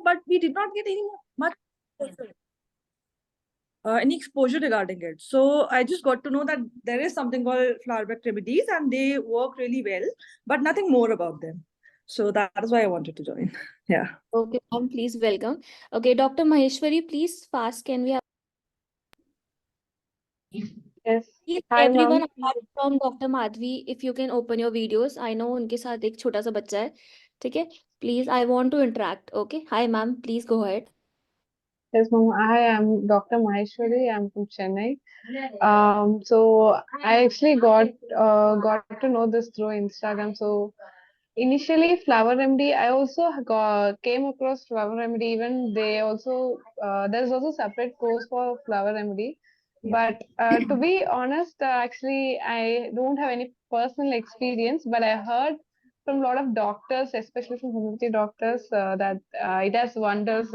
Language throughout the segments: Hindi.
but we did not get much any exposure regarding it. So I just got to know that there is something called flower-backed remedies and they work really well, but nothing more about them. So that is why I wanted to join. Yeah. Okay, ma'am, please welcome. Okay, Dr. Maheshwari, please fast. Can we have Yes. please Hi, everyone ma'am. apart from Dr. Madhvi, if you can open your videos. I know उनके साथ एक छोटा सा बच्चा है, ठीक है? Please, I want to interact. Okay. Hi, ma'am. Please go ahead. Yes, ma'am. I am Dr. Maheshwari. I'm from Chennai. So I actually got to know this through Instagram. So initially, Flower Remedy, I also came across Flower Remedy. Even they also there's also separate course for Flower Remedy. But to be honest, actually, I don't have any personal experience. But I heard from a lot of doctors, especially from homeopathy doctors, that it has wonders.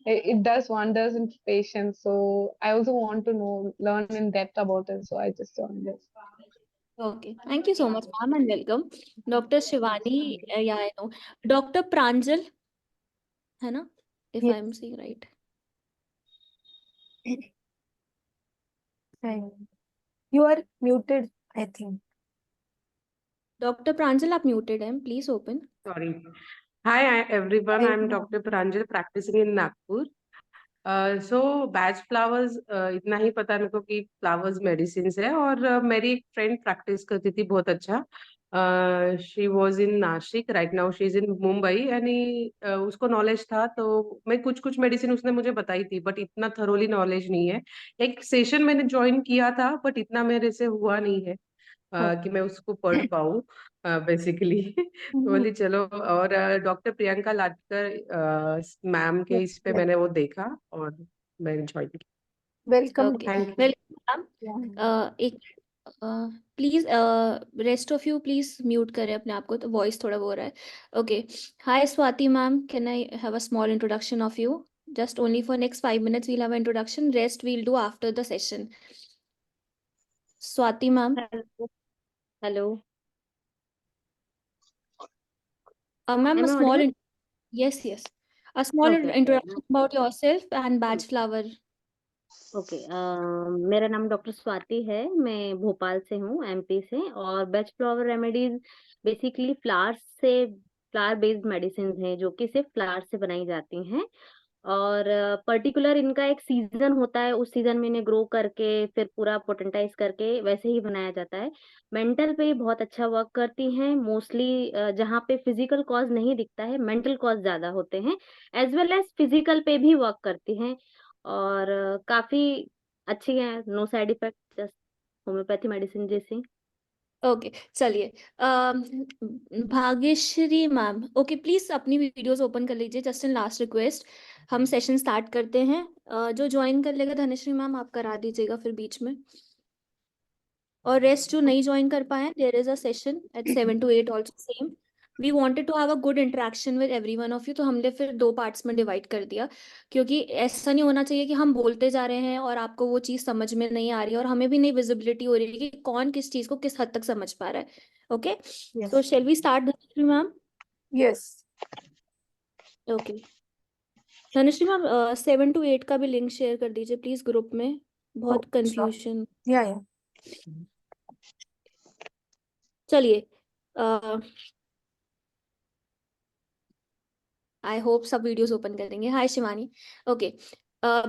It does wonders in patients. So I also want to learn in depth about it. So I just joined this. Okay. Thank you so much, ma'am, and welcome. Dr. Shivani, yeah, I know. Dr. Pranjal, है ना? If Yes. I'm saying right. Hi. You are muted, I think. Dr. Pranjal, आप muted हैं. Please open. Sorry. Hi, everyone. Hi, I'm ma'am. Dr. Pranjal, practicing in Nagpur. So batch flowers इतना ही पता मेरे को कि फ्लावर्स मेडिसिन है और मेरी एक फ्रेंड प्रैक्टिस करती थी बहुत अच्छा. She was in Nashik, right now she is in Mumbai and उसको नॉलेज था तो मैं कुछ कुछ मेडिसिन उसने मुझे बताई थी बट इतना थरोली नॉलेज नहीं है. एक सेशन मैंने ज्वाइन किया था बट इतना मेरे से हुआ नहीं है कि मैं उसको पढ़ पाऊँ बेसिकली. बोली चलो. और डॉक्टर प्रियंका लाटकर मैम के इस पे मैंने वो देखा और मैंने ज्वाइन किया. Welcome. Okay. Thank you. Welcome, ma'am. Yeah. एक please rest of you please mute करें अपने आप को, तो वॉइस थोड़ा वो हो रहा है. Okay. Hi Swati ma'am, can I have a small introduction of you? Just only for next 5 minutes we'll have an introduction. Rest we'll do after the session. Swati ma'am. Hello. Ma'am, Am a I small audible? yes. A small Okay. introduction about yourself and Badge Flower. Okay. मेरा नाम डॉक्टर स्वाति है. मैं भोपाल से हूँ, एमपी से. और best flower remedies basically flower based medicine हैं जो कि सिर्फ फ्लावर से बनाई जाती हैं. और पर्टिकुलर इनका एक सीजन होता है, उस सीजन में इन्हें ग्रो करके फिर पूरा पोटेंटाइज करके वैसे ही बनाया जाता है. मेंटल पे बहुत अच्छा वर्क करती हैं. मोस्टली जहाँ पे फिजिकल कॉज नहीं दिखता है, मेंटल कॉज ज्यादा होते हैं. एज वेल एज फिजिकल पे भी वर्क करती हैं और काफी अच्छी है. No side effect, just homeopathy medicine जैसी. ओके. चलिए. भाग्यश्री मैम, ओके प्लीज अपनी वीडियोस ओपन कर लीजिए. जस्ट इन लास्ट रिक्वेस्ट, हम सेशन स्टार्ट करते हैं. जो ज्वाइन कर लेगा धनश्री मैम आप करा दीजिएगा फिर बीच में. और रेस्ट जो नहीं ज्वाइन कर पाए, there is a session at 7 to 8 also same. We wanted to have a good interaction with every one of you, तो हमने फिर 2 पार्ट्स में डिवाइड कर दिया, क्योंकि ऐसा नहीं होना चाहिए कि हम बोलते जा रहे हैं और आपको वो चीज़ समझ में नहीं आ रही है और हमें भी नहीं विजिबिलिटी हो रही है कि कौन किस चीज़ को किस हद तक समझ पा रहा है. Okay. So shall we start Dhanashree ma'am? Yes. Okay. Dhanashree ma'am 7 to 8 का भी लिंक शेयर कर दीजिए प्लीज ग्रुप में. बहुत sure. कंफ्यूजन. Yeah. चलिए. आई होप सब वीडियोस ओपन करेंगे. Hi Shivani. Okay.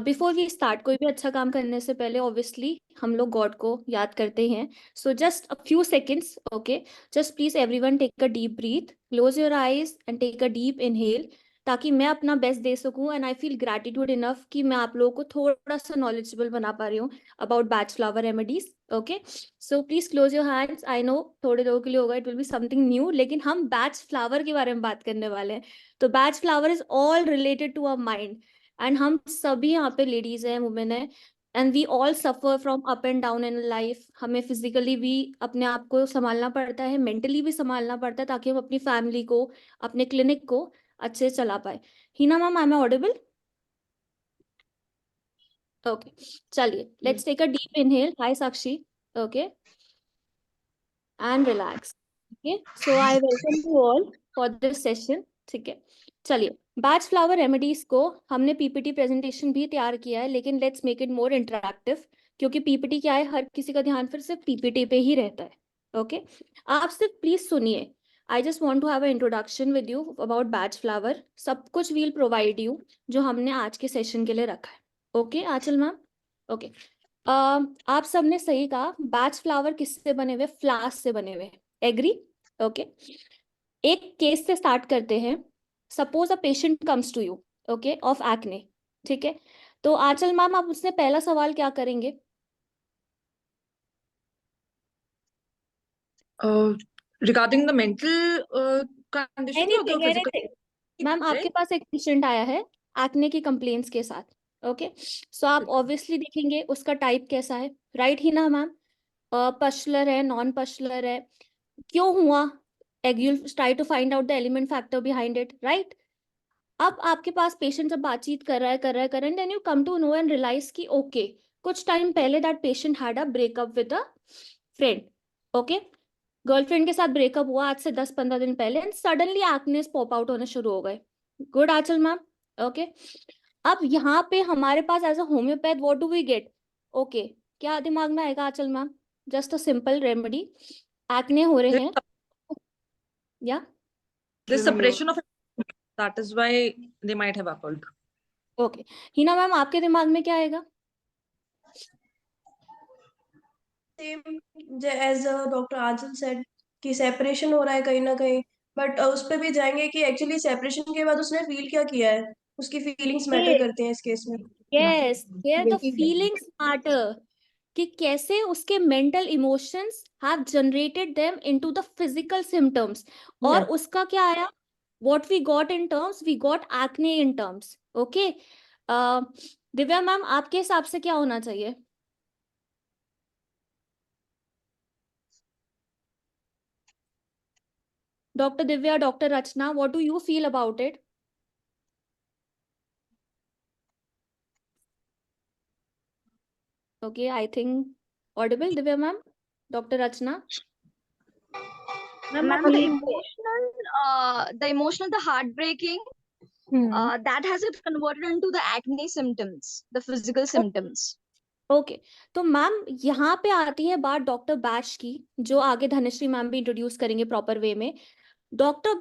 Before we start, कोई भी अच्छा काम करने से पहले ऑब्वियसली हम लोग गॉड को याद करते हैं. So just a few seconds. Okay. Just please everyone take a deep breath, close your eyes and take a deep inhale, ताकि मैं अपना बेस्ट दे सकूं. And I feel gratitude enough कि मैं आप लोगों को थोड़ा सा नॉलेजेबल बना पा रही हूँ about Bach flower remedies. Okay. So please close your hands. I know थोड़े लोगों के लिए होगा, it will be something new, लेकिन हम बैच फ्लावर के बारे में बात करने वाले हैं. तो Bach flower is all related to our mind. And हम सभी यहाँ पे लेडीज हैं, वुमेन है, and we all suffer from up and down in life. हमें फिजिकली भी अपने आप को संभालना पड़ता है, मेंटली भी संभालना पड़ता है, ताकि हम अपनी फैमिली को, अपने क्लिनिक को अच्छे से चला पाए. Hina ma'am, I am audible? Okay. चलिए, let's take a deep inhale. Hi Sakshi. Okay. And relax. Okay. So I welcome you all for this session. ठीक है. चलिए, बैच फ्लावर रेमेडीज को हमने पीपीटी प्रेजेंटेशन भी तैयार किया है, लेकिन let's make it more interactive, क्योंकि पीपीटी क्या है, हर किसी का ध्यान फिर सिर्फ पीपीटी पे ही रहता है। ओके, आप सिर्फ प्लीज सुनिए। I just want to have a introduction with you about Bach flower. सब कुछ वील प्रोवाइड यू जो हमने आज के सेशन के लिए रखा है। ओके आंचल मैम? ओके, आप सबने सही कहा, बैच फ्लावर किससे बने हुए? फ्लास से बने हुए। एग्री? ओके, एक केस से स्टार्ट करते हैं। Suppose a patient comes to you, okay, of acne. ठीक है, तो आंचल मैम आप उसने पहला सवाल क्या करेंगे? Regarding the mental condition or the anything physical? Anything. Ma'am आपके पास एक पेशेंट आया है एक्ने की कंप्लेंट्स के साथ। ओके, सो आप ऑब्वियसली देखेंगे उसका टाइप कैसा है, राइट ही ना मैम? पशलर है, नॉन पशलर है, क्यों हुआ? you'll try to find out the element factor behind it, right? अब आपके पास पेशेंट जब बातचीत कर रहा है and then you come to know and realise कि ओके, कुछ टाइम पहले that patient had a breakup with a friend. Okay, girlfriend के साथ ब्रेकअप हुआ आज से 10-15 दिन पहले, and suddenly acnes pop out होने शुरू हो गए। गुड आंचल मैम? ओके, अब यहाँ पे हमारे पास as a homeopath what do we get? Okay, क्या दिमाग में आएगा Aanchal ma'am? Just a simple remedy, acne हो रहे हैं या The suppression of that is why they might have occurred. Okay, Hina ma'am आपके दिमाग में क्या आएगा? सेम एज डॉक्टर आंचल सेड कि सेपरेशन हो रहा है कहीं ना कहीं, बट उस पे भी जाएंगे कि एक्चुअली सेपरेशन के बाद उसने फील क्या किया है, उसकी फीलिंग्स मैटर करती हैं इस केस में। Yes, there the feelings matter, कि कैसे उसके mental emotions have generated them into the physical symptoms, और उसका क्या आया? What we got in terms, we got acne in terms. Okay, Divya ma'am आपके हिसाब से क्या होना चाहिए? Doctor Divya, doctor Rachna, what do you feel about it? Okay, I think audible Divya ma'am. Doctor Rachna? Ma'am, the emotional, the heartbreaking, that has it converted into the acne symptoms, the physical symptoms. Okay, तो मैम यहाँ पे आती है बात डॉक्टर बैश की, जो आगे धनश्री मैम भी इंट्रोड्यूस करेंगे प्रॉपर वे में। डॉक्टर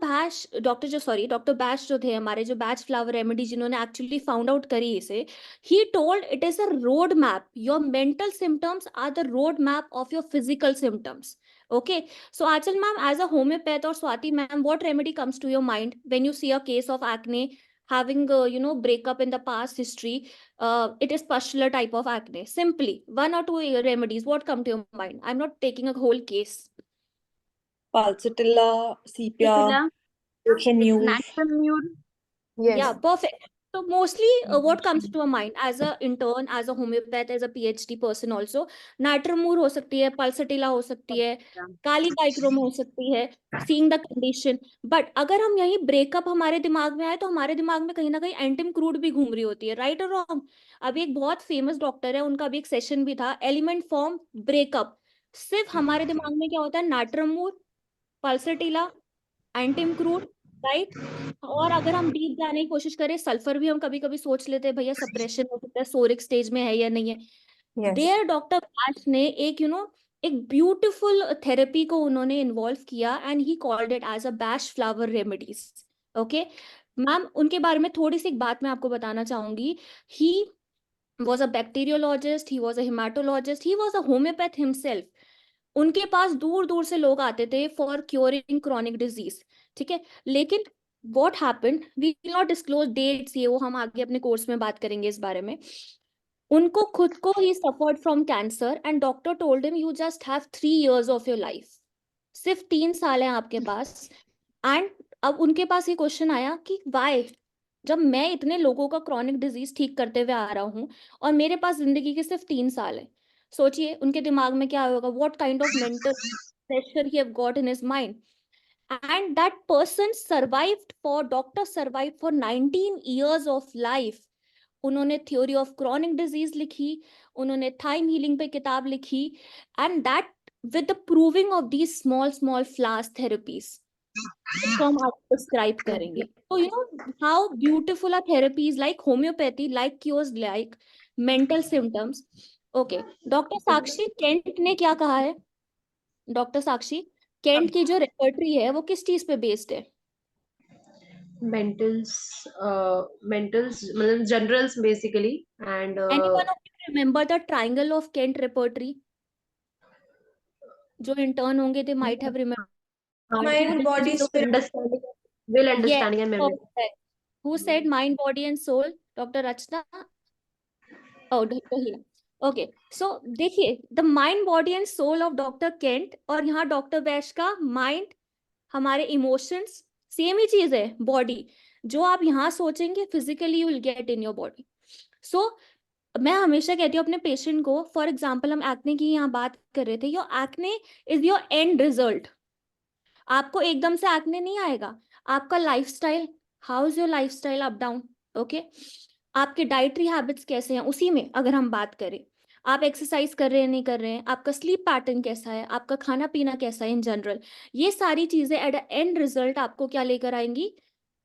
बैश जो थे हमारे, जो बैच फ्लावर रेमेडी जिन्होंने एक्चुअली फाउंड आउट करी इसे, he told it is a road map, your mental symptoms are the road map of your physical symptoms. Okay, so Aanchal ma'am as a homeopath, और Swati ma'am, what remedy comes to your mind when you see a case of acne having breakup in the past history, it is pustular type of acne? Simply 1 or 2 remedies, what come to your mind? I'm not taking a whole case. Pulsatilla, sepia, Mute. Natural mute. Yes. Yeah, perfect. So mostly what comes to a mind as a intern, as a homeopath, as a PhD person also? Natromur हो सकती है, pulsatilla हो सकती है, काली बाइक्रोम हो सकती है, seeing the condition. But अगर हम यही ब्रेकअप हमारे दिमाग में आए, तो हमारे दिमाग में कहीं ना कहीं एंटिम क्रूड भी घूम रही होती है, राइट और रॉन्ग? अभी एक बहुत फेमस डॉक्टर है, उनका भी एक सेशन भी था, एलिमेंट फॉर्म ब्रेकअप। सिर्फ हमारे दिमाग में क्या होता है? नाट्रमूर, पल्सटिला, एंटिम क्रूड, राइट? और अगर हम डीप जाने की कोशिश करें, सल्फर भी हम कभी कभी सोच लेते हैं भैया सप्रेशन हो सकता है, सोरिक स्टेज में है या नहीं है। Yes. देयर डॉक्टर बैश ने एक एक ब्यूटिफुल थेरेपी को उन्होंने इन्वॉल्व किया, and he called it as a Bach flower remedies. Okay ma'am, उनके बारे में थोड़ी सी एक बात मैं आपको बताना चाहूंगी। ही was a bacteriologist, he was a hematologist, he was a homeopath himself. उनके पास दूर दूर से लोग आते थे फॉर क्योरिंग क्रॉनिक डिजीज। ठीक है, लेकिन what happened, we will not disclose dates, ये वो हम आगे अपने कोर्स में बात करेंगे इस बारे में। उनको खुद को ही suffered from cancer and doctor told him you just have 3 years of your life, सिर्फ 3 साल है आपके पास। एंड अब उनके पास ये क्वेश्चन आया कि वाई, जब मैं इतने लोगों का क्रॉनिक डिजीज ठीक करते हुए आ रहा हूँ और मेरे पास जिंदगी के सिर्फ 3 साल है, सोचिए उनके दिमाग में क्या होगा, what kind of mental pressure he have got in his mind. And that person survived for, doctor survived for 19 years of life. उन्होंने थ्योरी ऑफ क्रॉनिक डिजीज लिखी, उन्होंने थाइम हीलिंग पे किताब लिखी, and that with the proving of these small small flowers therapies. उसको हम आपको प्रिस्क्राइब करेंगे। तो you know how beautiful are therapies like homeopathy, like cures, like mental symptoms. Okay, doctor Sakshi, Kent ने क्या कहा है? डॉक्टर साक्षी, केंट की जो रेपर्टरी है वो किस चीज पे बेस्ड है? मेंटल्स, मतलब generals basically, and Anyone of you remember the triangle of Kent repertory? जो इंटर्न होंगे they might have remembered. Mind, body, spirit. Understanding, will Yes, understanding and memory. perfect. Who said mind, body and soul? Dr. Rachna? Oh, Dr. Hina. Okay, so देखिए the mind, body and soul of Dr. Kent और यहाँ डॉक्टर बैश का mind, हमारे इमोशंस, सेम ही चीज है। बॉडी, जो आप यहाँ सोचेंगे physically you will get in your body. So मैं हमेशा कहती हूँ अपने पेशेंट को, फॉर एग्जाम्पल हम एक्ने की यहाँ बात कर रहे थे, your acne is your and result. आपको एकदम से एक्ने नहीं आएगा, आपका lifestyle, how is your lifestyle up down, okay, आपके डाइटरी हैबिट्स कैसे हैं उसी में अगर हम बात करें, आप एक्सरसाइज कर रहे हैं नहीं कर रहे हैं, आपका स्लीप पैटर्न कैसा है, आपका खाना पीना कैसा है इन जनरल, ये सारी चीजें एट एंड रिजल्ट आपको क्या लेकर आएंगी?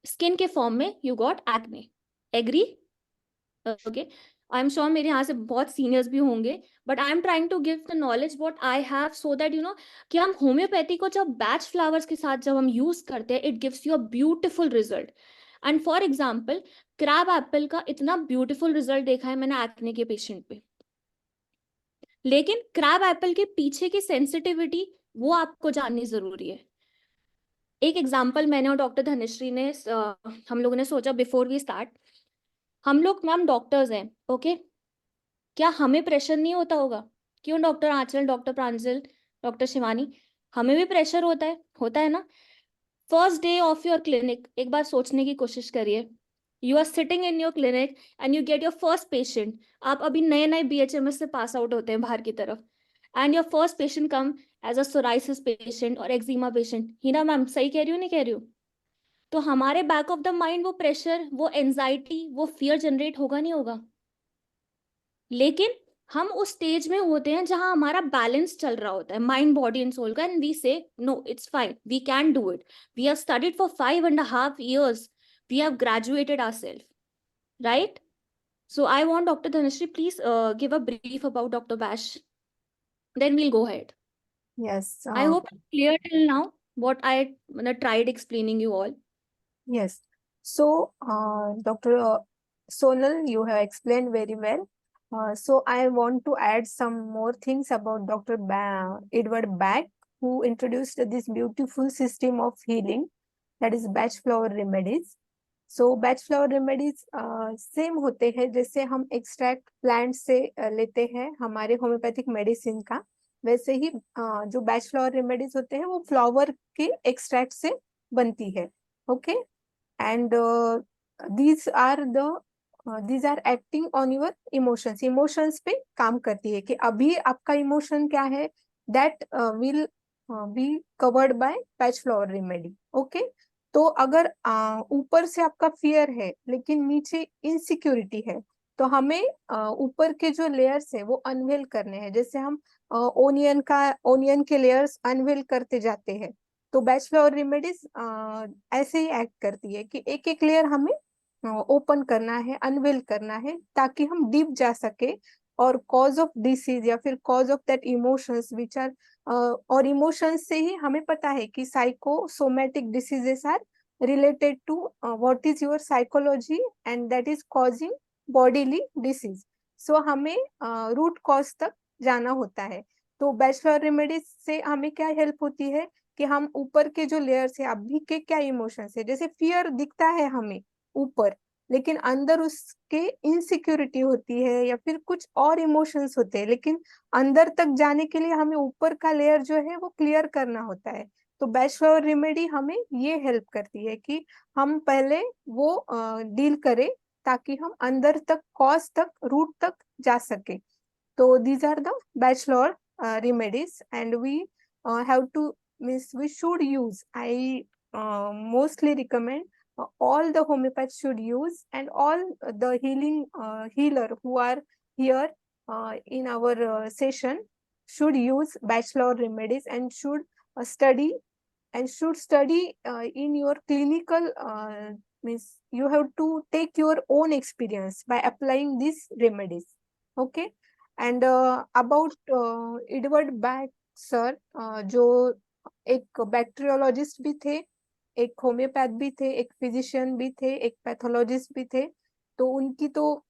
स्किन के फॉर्म में you got acne. Agree? Okay, I am sure मेरे यहाँ से बहुत सीनियर्स भी होंगे, but I am trying to give the knowledge what I have, so that you know कि हम होम्योपैथी को जब बैच फ्लावर्स के साथ जब हम यूज करते हैं, it gives you a beautiful result. And for example crab Apple का इतना ब्यूटिफुल रिजल्ट देखा है मैंने एक्ने के पेशेंट पे, लेकिन क्रैब एप्पल के पीछे की सेंसिटिविटी वो आपको जाननी जरूरी है। एक एग्जाम्पल मैंने और डॉक्टर धनश्री ने हम लोगों ने सोचा बिफोर वी स्टार्ट, हम लोग मैम डॉक्टर्स हैं, ओके, क्या हमें प्रेशर नहीं होता होगा? क्यों doctor Anchal, doctor Pranjal, doctor Shivani, हमें भी प्रेशर होता है ना? First day of your clinic एक बार सोचने की कोशिश करिए, you are sitting in your clinic and you get your first patient, आप अभी नए नए BHMS से पास आउट होते हैं बाहर की तरफ, and your first patient come as a psoriasis patient और एक्जिमा पेशेंट। हिना मैम सही कह रही हूँ नहीं कह रही हूँ? तो हमारे बैक ऑफ द माइंड वो प्रेशर, वो एंजाइटी, वो फियर जनरेट होगा नहीं होगा? लेकिन हम उस स्टेज में होते हैं जहां हमारा बैलेंस चल रहा होता है माइंड, बॉडी एंड सोल का, and we say no it's fine, we can do it, we have studied for 5.5 years, we have graduated ourselves, right? So I want Dr. Dhanashree, please give a brief about Dr. Bash, then we'll go ahead. Yes. I hope it's clear till now what I tried explaining you all. Yes. So, Dr. Sonal, you have explained very well. So I want to add some more things about Dr. Edward Bach, who introduced this beautiful system of healing, that is batch flower remedies. So batch flower remedies same होते हैं जैसे हम एक्सट्रैक्ट प्लांट से लेते हैं हमारे होम्योपैथिक मेडिसिन का, वैसे ही जो बैच फ्लावर रेमेडीज होते हैं वो फ्लावर के एक्सट्रैक्ट से बनती है, okay, and these are acting on your emotions, emotions पे काम करती है कि अभी आपका इमोशन क्या है, that will be covered by batch flower remedy, okay. तो अगर ऊपर से आपका फियर है लेकिन नीचे इनसिक्योरिटी है, तो हमें ऊपर के जो लेयर्स है वो अनवेल करने हैं, जैसे हम ओनियन के लेयर्स अनवेल करते जाते हैं, तो बैच फ्लावर रेमेडीज ऐसे ही एक्ट करती है कि एक एक लेयर हमें ओपन करना है, अनवेल करना है, ताकि हम डीप जा सके और कॉज ऑफ डिसीज या फिर cause of that emotions which are, और इमोशंस से ही हमें पता है कि psychosomatic diseases are related to what is your psychology and that is causing bodily disease. So हमें रूट कॉज तक जाना होता है। तो बैच फ्लावर रेमेडीज से हमें क्या हेल्प होती है कि हम ऊपर के जो लेयर्स है अभी के क्या इमोशंस है, जैसे फियर दिखता है हमें ऊपर, लेकिन अंदर उसके इनसिक्योरिटी होती है या फिर कुछ और इमोशंस होते हैं, लेकिन अंदर तक जाने के लिए हमें ऊपर का लेयर जो है वो क्लियर करना होता है। तो बैच फ्लावर रेमेडी हमें ये हेल्प करती है कि हम पहले वो डील करें ताकि हम अंदर तक, कॉज तक, रूट तक जा सके। तो these are the Bach flower remedies and we have to means we should use, I mostly recommend all the homeopaths should use, and all the healer who are here in our session should use batch flower remedies and should study and should study in your clinical means you have to take your own experience by applying these remedies. Okay. And about Edward back sir, जो एक बैक्टीरियोलॉजिस्ट भी थे, एक होम्योपैथ भी थे, एक फिजिशियन भी थे, एक पैथोलॉजिस्ट भी थे। तो उनकी तो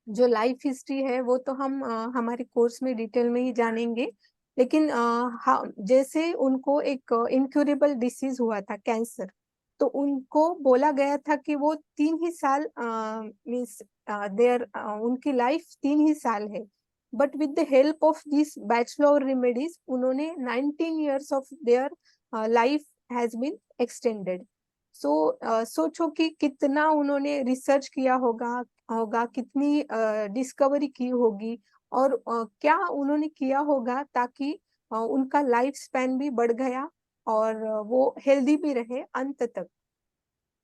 जो लाइफ हिस्ट्री है वो तो हम हमारे कोर्स में डिटेल में ही जानेंगे। लेकिन जैसे उनको एक इनक्यूरेबल डिसीज हुआ था, कैंसर, तो उनको बोला गया था कि वो 3 ही साल मीन्स देयर उनकी लाइफ 3 ही साल है। But with the help of this bachelor remedies उन्होंने 19 years of their life has been extended. So सोचो कि कितना उन्होंने रिसर्च किया होगा, कितनी डिस्कवरी की होगी, और क्या उन्होंने किया होगा ताकि उनका लाइफ स्पैन भी बढ़ गया और वो हेल्दी भी रहे अंत तक।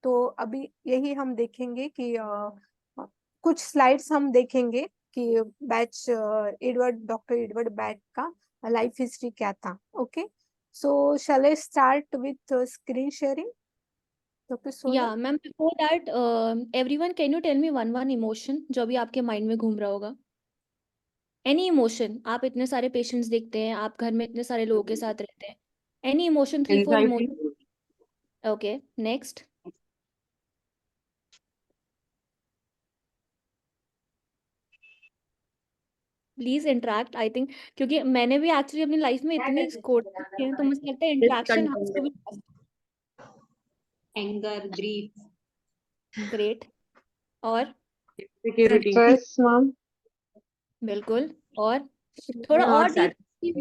तो अभी यही हम देखेंगे कि कुछ स्लाइड्स हम देखेंगे कि डॉक्टर एडवर्ड बैक का लाइफ हिस्ट्री क्या था। Okay, so shall I start with screen sharing? Doctor Sonal? या ma'am, before that everyone can you tell me one emotion जो अभी आपके माइंड में घूम रहा होगा? Any emotion. आप इतने सारे पेशेंट्स देखते हैं, आप घर में इतने सारे लोगों के साथ रहते हैं। Any emotion, 3-4 anxiety. Emotion. Okay, next. Please interact. I think क्योंकि मैंने भी एक्चुअली अपनी लाइफ में इतने कोर्स किए हैं, तो मुझे लगता है इंटरेक्शन हमको भी। Anger, grief, great. और सिक्योरिटी। Stress ma'am. बिल्कुल। और थोड़ा और deep.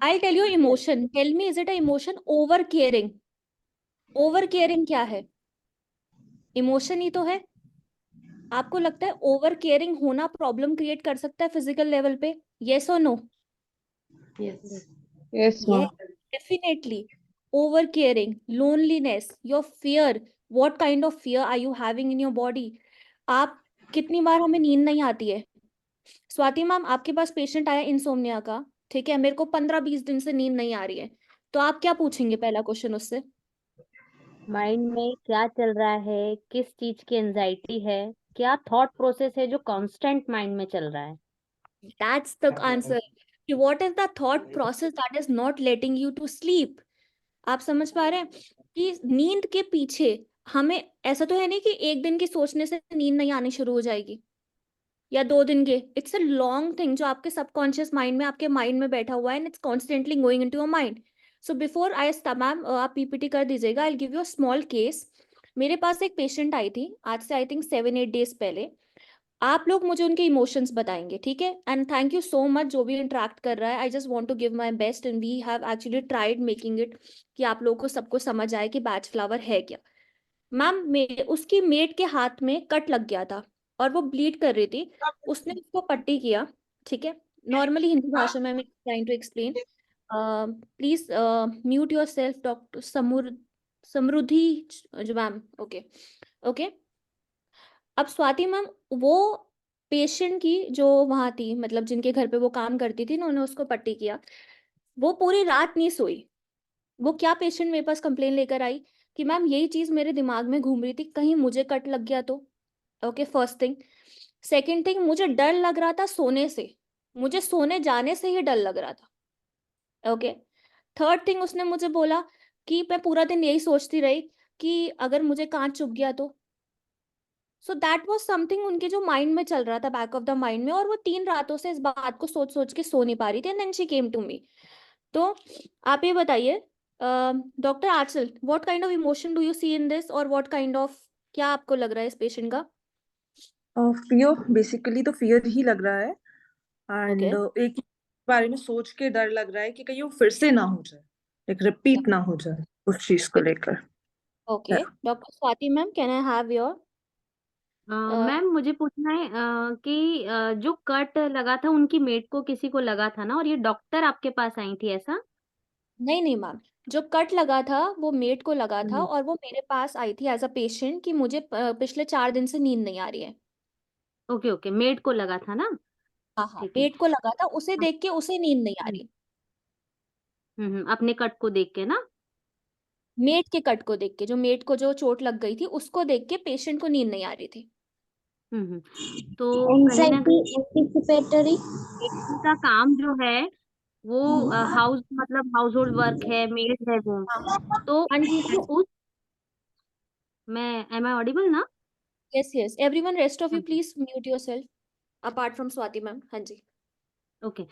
I tell you emotion, tell me is it a emotion over caring? Over caring क्या है? इमोशन ही तो है। आपको लगता है ओवर केयरिंग होना प्रॉब्लम क्रिएट कर सकता है फिजिकल लेवल पे? येस और no? Yes, yes ma'am. Definitely. Over caring, loneliness, your fear. What kind of fear are you having in your body? आप कितनी बार हमें नींद नहीं आती है? स्वाति मैम, आपके पास पेशेंट आया इंसोम्निया का, ठीक है, मेरे को 15-20 दिन से नींद नहीं आ रही है, तो आप क्या पूछेंगे पहला क्वेश्चन उससे? माइंड में क्या चल रहा है, किस चीज की एंजाइटी है, क्या थॉट प्रोसेस है जो कांस्टेंट माइंड में चल रहा है। That's the answer. कि what is the thought process that is not letting you to sleep? आप समझ पा रहे हैं कि नींद के पीछे हमें ऐसा तो है नहीं कि एक दिन की सोचने से नींद नहीं आनी शुरू हो जाएगी या 2 दिन के। इट्स अ लॉन्ग थिंग जो आपके सबकॉन्शियस माइंड में, आपके माइंड में बैठा हुआ है, and it's constantly going into your mind. So before I start, ma'am आप पीपीटी कर दीजिएगा। I give you a small case. मेरे पास एक पेशेंट आई थी आज से आई थिंक 7-8 डेज पहले। आप लोग मुझे उनके इमोशंस बताएंगे, ठीक है? And thank you so much जो भी इंटरेक्ट कर रहा है। I just want to give my best and we have actually tried making it कि आप लोगों को सबको समझ आए कि बैच फ्लावर है क्या। मैम, उसकी मेट के हाथ में कट लग गया था और वो ब्लीड कर रही थी। उसने उसको पट्टी किया, ठीक है? नॉर्मली हिंदी भाषा में I am trying to explain. Please mute yourself doctor Samriddhi जो मैम। Okay okay. अब स्वाति मैम, वो पेशेंट की जो वहां थी, मतलब जिनके घर पे वो काम करती थी, उन्होंने उसको पट्टी किया। वो पूरी रात नहीं सोई। वो क्या पेशेंट मेरे पास कंप्लेन लेकर आई कि मैम यही चीज मेरे दिमाग में घूम रही थी, कहीं मुझे कट लग गया तो। Okay, first thing. Second thing, मुझे डर लग रहा था सोने से, मुझे सोने जाने से ही डर लग रहा था। ओके। थर्ड थिंग, उसने मुझे बोला कि मैं पूरा दिन यही सोचती रही कि अगर मुझे कांच चुभ गया तो। सो दैट वॉज समथिंग उनके जो माइंड में चल रहा था, बैक ऑफ द माइंड में, और वो 3 रातों से इस बात को सोच सोच के सो नहीं पा रही थी। And then she came to me. तो आप ये बताइए doctor Aanchal, what kind of emotion do you see in this, और व्हाट काइंड ऑफ, क्या आपको लग रहा है इस पेशेंट का? फियर, बेसिकली तो फियर ही लग रहा है। एंड ओके एक बारे में सोच के डर लग रहा है कि कहीं वो फिर से ना हो जाए, एक रिपीट ना हो जाए उस चीज को लेकर। Okay. Doctor Swati ma'am, can I have your? Ma'am मुझे पूछना है कि जो कट लगा था उनकी मेट को किसी को लगा था ना, और ये डॉक्टर आपके पास आई थी ऐसा? नहीं नहीं मैम, जो कट लगा था वो मेट को लगा था और वो मेरे पास आई थी एज अ पेशेंट कि मुझे पिछले 4 दिन से नींद नहीं आ रही है। ओके ओके, मेट को लगा था ना। हाँ हाँ, ठीक है। मेड को लगा था, उसे हाँ, देख के उसे नींद नहीं आ रही। अपने कट को देख के ना। मेड के कट को देख के, जो मेड को जो चोट लग गई थी उसको देख के पेशेंट को नींद नहीं आ रही थी। तो कहीं ना एंजाइटी कहीं एंटीसिपेटरी पेशेंट का काम जो है वो हाउस मतलब हाउस होल्ड वर्क है, मेड है वो। तो हाँ जी, उस मैं एम आई ऑडिबल ना? Yes yes, everyone rest of you please mute yourself apart from Swati ma'am. हाँ जी। ओके।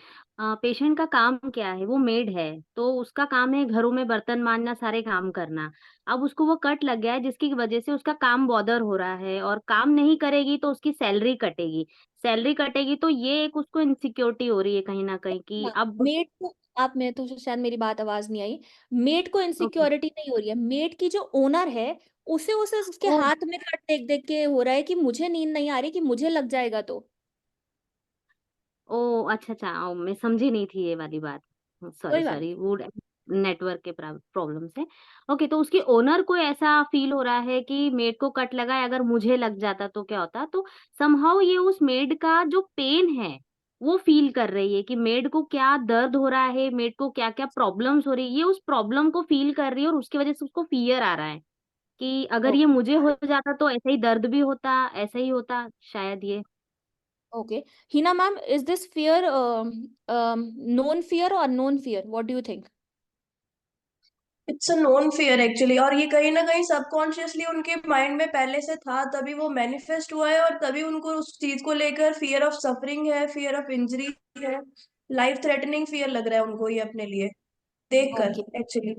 पेशेंट का काम क्या है? वो मेड है, तो उसका काम है घरों में बर्तन मांजना, सारे काम करना। अब उसको वो कट लग गया है जिसकी वजह से उसका काम बॉदर हो रहा है, और काम नहीं करेगी तो उसकी सैलरी कटेगी। सैलरी कटेगी तो ये एक उसको इनसिक्योरिटी हो रही है कहीं ना कहीं कि अब। मेड को, आप, मैं तो शायद मेरी बात आवाज नहीं आई। मेड को ओके। इनसिक्योरिटी नहीं हो रही है, मेड की जो ओनर है उसे उसे उसके ओ, हाथ में कट देख देख के हो रहा है कि मुझे नींद नहीं आ रही, कि मुझे लग जाएगा तो। ओ अच्छा अच्छा, मैं समझी नहीं थी ये वाली बात। सॉरी कोई बात सॉरी, वो नेटवर्क के प्रॉब्लम से। ओके, तो उसकी ओनर को ऐसा फील हो रहा है कि मेड को कट लगा है, अगर मुझे लग जाता तो क्या होता। तो समहाउ ये उस मेड का जो पेन है वो फील कर रही है कि मेड को क्या दर्द हो रहा है, मेड को क्या क्या प्रॉब्लम्स हो रही है, ये उस प्रॉब्लम को फील कर रही है, और उसकी वजह से उसको फियर आ रहा है कि अगर ये मुझे हो जाता तो ऐसा ही दर्द भी होता, ऐसा ही होता शायद ये। Okay. Hina ma'am, is this fear known fear और unknown fear, what do you think? It's a known fear actually, और ये कहीं ना कहीं सबकॉन्शियसली उनके माइंड में पहले से था, तभी वो मैनिफेस्ट हुआ है, और तभी उनको उस चीज को लेकर फियर ऑफ सफरिंग है, फियर ऑफ इंजरी है, लाइफ थ्रेटनिंग फियर लग रहा है उनको ये अपने लिए देख ओके, कर actually.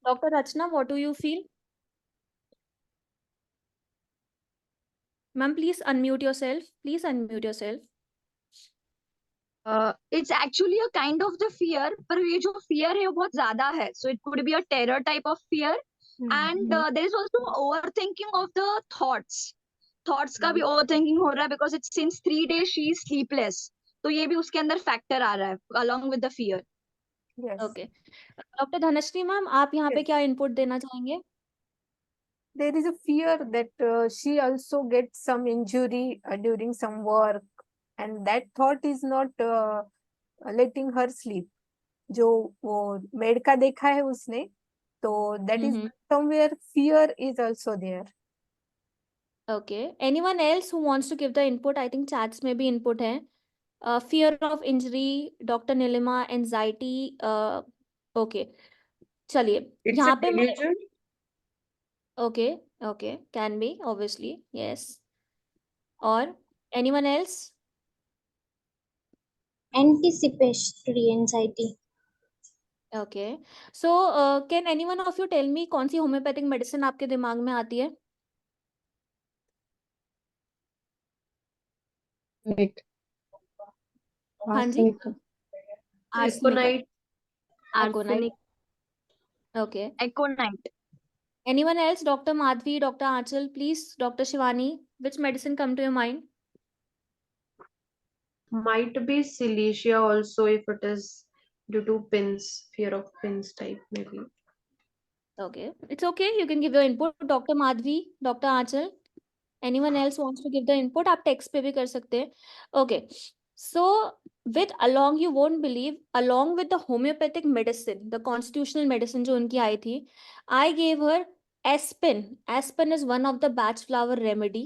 Doctor Rachna, what do you feel? Ma'am please unmute yourself, please unmute yourself. It's actually a kind of the fear, पर ये जो fear है वो बहुत ज्यादा है. So it could be a terror type of fear, and there is also overthinking of the thoughts. Thoughts का भी overthinking हो रहा है because it's since 3 days she is sleepless. तो ये भी उसके अंदर factor आ रहा है along with the fear. Yes. Okay, doctor Dhanashree ma'am, आप यहाँ पे Yes. क्या इनपुट देना चाहेंगे? There is a fear that she also gets some injury during some work, and that thought is not letting her sleep. जो वो मेड का देखा है उसने, तो that is somewhere fear is also there. Okay, anyone else who wants to give the input? I think chats में भी इनपुट है। Fear of injury, doctor Neelima, anxiety. Okay, चलिए It's a यहाँ पे मैं, delusion. Okay okay, can be obviously, yes. और anyone else? Anticipatory anxiety okay, so can anyone of you tell me कौन सी होम्योपैथिक मेडिसिन आपके दिमाग में आती है? Right. हाँ जी, Arsenic. Arsenic, Aconite, एकोनाइट। arsenic. Okay, Econite. anyone else? Dr. Madhvi, Dr. Aanchal, please. Dr. Shivani, which medicine come to your mind? Might be Silesia also if it is due to pins, fear of pins type maybe. Okay, it's okay. You can give your input. Dr. Madhvi, Dr. Aanchal. Anyone else wants to give the input? आप text पे भी कर सकते हैं. Okay, so with along, you won't believe, along with the homeopathic medicine, the constitutional medicine जो उनकी आई थी, I gave her Aspen. Aspen is one of the batch flower remedy.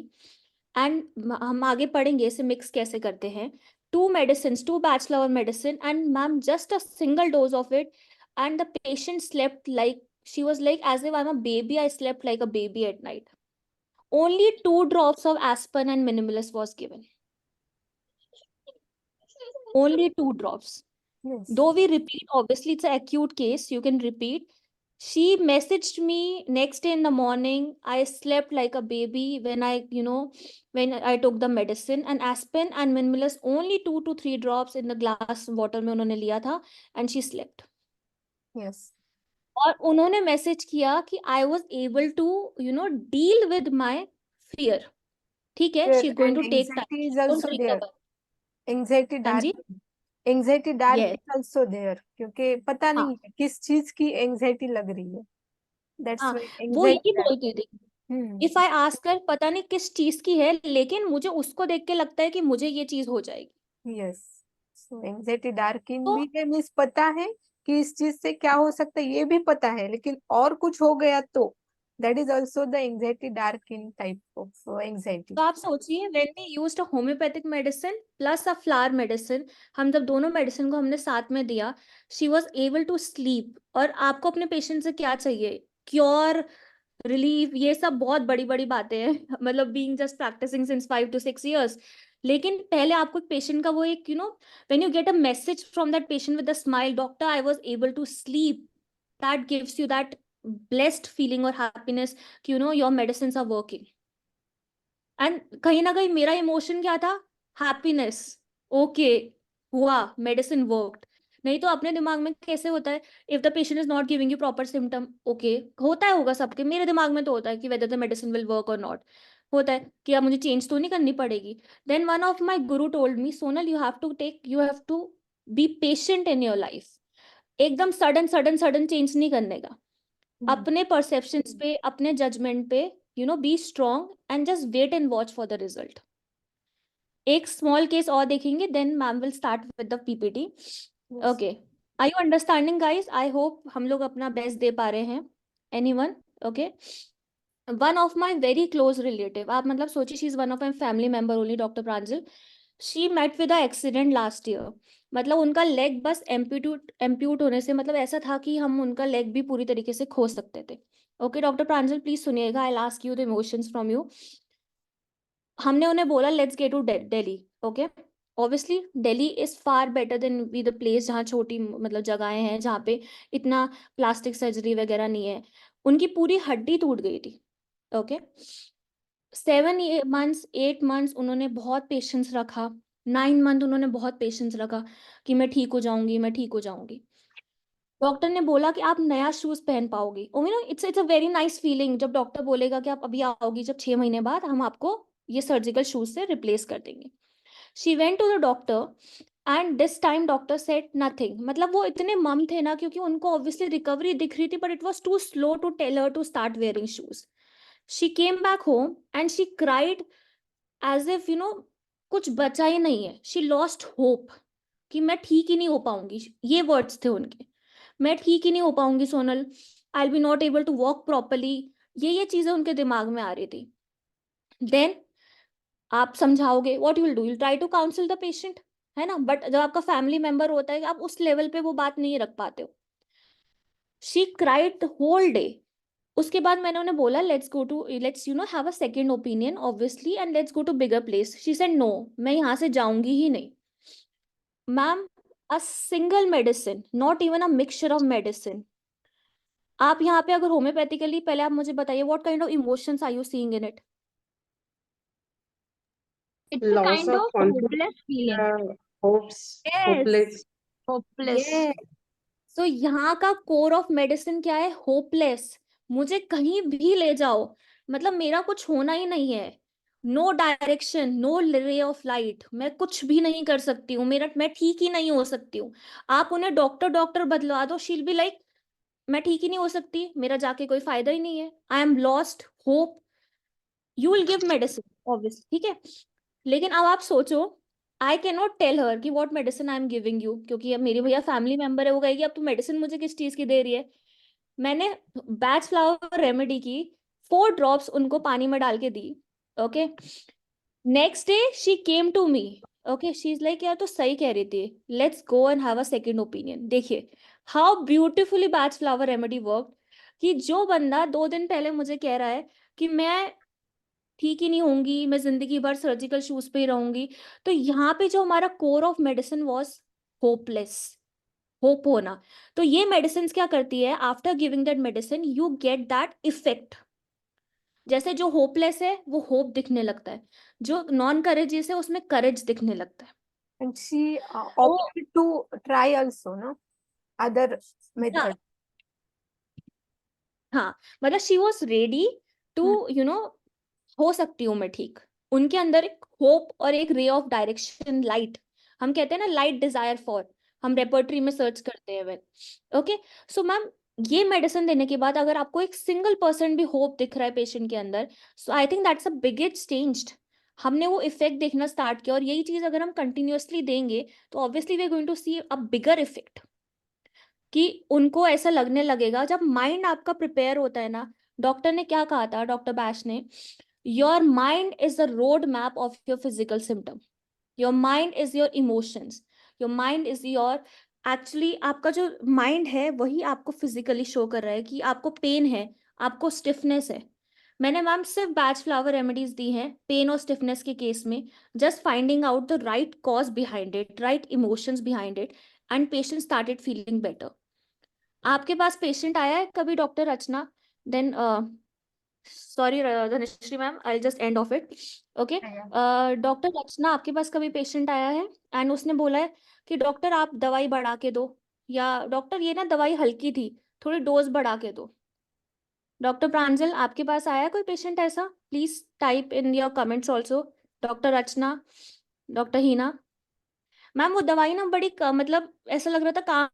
And हम आगे पढ़ेंगे इसे मिक्स कैसे करते हैं. Two medicines, two batch flower medicine, and ma'am, just a single dose of it, and the patient slept like, she was like, as if I'm a baby, I slept like a baby at night. Only 2 drops of Aspen and Minimalist was given. Only 2 drops. Yes. Though we repeat, obviously it's an acute case, you can repeat. She messaged me next day in the morning, I slept like a baby when when I took the medicine, and Aspen and Minimalist, only 2 to 3 drops in the glass water में उन्होंने लिया था, and she slept. Yes. और उन्होंने मैसेज किया कि I was able to deal with my fear. ठीक है, Yes, she is going and to take time. anxiety is Don't also there. recover. Anxiety हाँ dark, ji, anxiety dark yes, is also there, क्योंकि पता हाँ नहीं है किस चीज की anxiety लग रही है. That's हाँ, why वो यही anxiety dark. बोलती थी. If I ask her, पता नहीं किस चीज की है, लेकिन मुझे उसको देख के लगता है कि मुझे ये चीज हो जाएगी. यस, सो एंजाइटी डार्किन तो भी है, मीन्स पता है कि इस चीज से क्या हो सकता है, ये भी पता है, लेकिन और कुछ हो गया तो that is also the anxiety डार्किन टाइप ऑफ एंजाइटी। आप सोचिए when we used a homeopathic medicine plus a flower medicine, हम जब दोनों मेडिसिन को हमने साथ में दिया, she was able to sleep. और आपको अपने पेशेंट से क्या चाहिए? क्योर, रिलीफ, ये सब बहुत बड़ी बड़ी बातें हैं मतलब being just practising since 5 to 6 years। लेकिन पहले आपको एक पेशेंट का वो एक when you get a message from that patient with a smile, doctor I was able to sleep, that gives you that blessed feeling और हैप्पीनेस कि your medicine are working. And कहीं ना कहीं मेरा इमोशन क्या था? हैप्पीनेस। ओके, हुआ, मेडिसिन वर्कड। नहीं तो अपने दिमाग में कैसे होता है, if the patient is not giving you proper symptom, okay होता है, होगा सबके, मेरे दिमाग में तो होता है कि whether the medicine will work और नॉट, होता है कि अब मुझे चेंज तो नहीं करनी पड़ेगी। Then one of my guru told me, Sonal you have to be patient in your life. एकदम सडन सडन सडन चेंज नहीं करने का, अपने परसेप्शंस पे, अपने जजमेंट पे be strong and just wait and watch for the result. एक स्मॉल केस और देखेंगे, then ma'am will start with the PPT. Okay, are you understanding guys? I hope हम लोग अपना बेस्ट दे पा रहे हैं। Anyone? Okay, one of my very close relative, आप मतलब सोचिए, she is one of my family member only, doctor Pranjal. She met with a accident last year. मतलब उनका लेग बस एम्प्यूट होने से, मतलब ऐसा था कि हम उनका लेग भी पूरी तरीके से खो सकते थे। ओके डॉक्टर प्रांजल प्लीज सुनिएगा, I ask you the emotions from you. हमने उन्हें बोला let's get to Delhi. Okay, obviously Delhi is far better than be the place जहाँ छोटी मतलब जगहें हैं, जहाँ पे इतना प्लास्टिक सर्जरी वगैरह नहीं है। उनकी पूरी हड्डी टूट गई थी। ओके, 7 months 8 months उन्होंने बहुत पेशेंस रखा, 9 month उन्होंने बहुत पेशेंस रखा कि मैं ठीक हो जाऊंगी, मैं ठीक हो जाऊंगी। डॉक्टर ने बोला कि आप नया शूज पहन पाओगी। It's a very nice feeling जब डॉक्टर बोलेगा कि आप अभी आओगी, जब 6 महीने बाद हम आपको ये सर्जिकल शूज से रिप्लेस कर देंगे। She went to the doctor and this time doctor said nothing. मतलब वो इतने मम थे ना, क्योंकि उनको ऑब्वियसली रिकवरी दिख रही थी, but it was too slow to tell her to start wearing shoes. She came back home and she cried as if कुछ बचा ही नहीं है। शी लॉस्ट होप कि मैं ठीक ही नहीं हो पाऊंगी, ये वर्ड्स थे उनके, मैं ठीक ही नहीं हो पाऊंगी Sonal, I will be not able to walk properly. ये चीजें उनके दिमाग में आ रही थी। देन आप समझाओगे, what you will do, you try to counsel the patient, है ना, बट जब आपका फैमिली मेंबर होता है, आप उस लेवल पे वो बात नहीं रख पाते हो। She cried the whole day. उसके बाद मैंने उन्हें बोला let's have a second opinion obviously and let's go to bigger place. She said no, मैं यहाँ से जाऊंगी ही नहीं। Ma'am, a single medicine, not even a mixture of medicine. आप यहाँ पे अगर होम्योपैथिकली, पहले आप मुझे बताइए what kind of emotions are you seeing in it? It's a Loss kind of of confidence, hopeless feeling. hopes, yes, hopeless. Hopeless. सो यहाँ का कोर ऑफ मेडिसिन क्या है? होपलेस। मुझे कहीं भी ले जाओ, मतलब मेरा कुछ होना ही नहीं है, no direction, no ray of light, मैं कुछ भी नहीं कर सकती हूँ, मैं ठीक ही नहीं हो सकती हूँ। आप उन्हें डॉक्टर डॉक्टर बदलवा दो, शील बी लाइक मैं ठीक ही नहीं हो सकती, मेरा जाके कोई फायदा ही नहीं है, I am lost hope. You will give medicine obviously, ठीक है। लेकिन अब आप सोचो, I can not tell her कि what medicine I am giving you, क्योंकि अब मेरी भैया फैमिली मेंबर है, वो कहेगी अब तू मेडिसिन मुझे किस चीज की दे रही है। मैंने बैच फ्लावर रेमेडी की 4 ड्रॉप्स उनको पानी में डाल के दी। Okay, next day she came to me. Okay, she is like यार तो सही कह रही थी, let's go and have a second opinion. देखिए how beautifully Bach flower remedy work, कि जो बंदा 2 दिन पहले मुझे कह रहा है कि मैं ठीक ही नहीं होंगी, मैं जिंदगी भर सर्जिकल शूज पे ही रहूंगी, तो यहाँ पे जो हमारा core of medicine was hopeless, hope होना। तो ये मेडिसिन क्या करती है, after giving that medicine you get that effect. जैसे जो होपलेस है वो होप दिखने लगता है, जो नॉन करेजियस है उसमें करेज दिखने लगता है। And she तो opted to try also, no? Other हाँ, method. हाँ, मतलब शी वॉज रेडी टू हो सकती हूँ मैं ठीक। उनके अंदर एक होप और एक रे ऑफ डायरेक्शन, लाइट, हम कहते हैं ना लाइट डिजायर फॉर, हम रेपर्टरी में सर्च करते हैं वेन। ओके, सो मैम ये मेडिसिन देने के बाद अगर आपको एक सिंगल % भी होप दिख रहा है पेशेंट के अंदर, so I think that's a biggest change. हमने वो इफेक्ट देखना स्टार्ट किया, और यही चीज अगर हम कंटिन्यूअसली देंगे तो obviously we are going to see a bigger effect, कि उनको ऐसा लगने लगेगा। जब माइंड आपका प्रिपेयर होता है ना, डॉक्टर ने क्या कहा था, डॉक्टर बैश ने, your mind is the road map of your physical symptom, your mind is your emotions, your mind is your, actually आपका जो माइंड है वही आपको फिजिकली शो कर रहा है कि आपको पेन है, आपको स्टिफनेस है। मैंने मैम सिर्फ बैच फ्लावर रेमेडीज दी हैं पेन और स्टिफनेस के केस में, just finding out the right cause behind it, right emotions behind it, and patient started feeling better. आपके पास पेशेंट आया है कभी doctor Rachana? Then sorry Dhanashree ma'am, I just end of it. Okay, doctor Rachana, आपके पास कभी पेशेंट आया है एंड उसने बोला है कि डॉक्टर आप दवाई बढ़ा के दो, या डॉक्टर ये ना दवाई हल्की थी, थोड़ी डोज बढ़ा के दो? डॉक्टर प्रांजल, आपके पास आया कोई पेशेंट ऐसा? Please type in your comments also. Doctor Rachna, doctor Heena ma'am, वो दवाई ना बड़ी मतलब ऐसा लग रहा था काम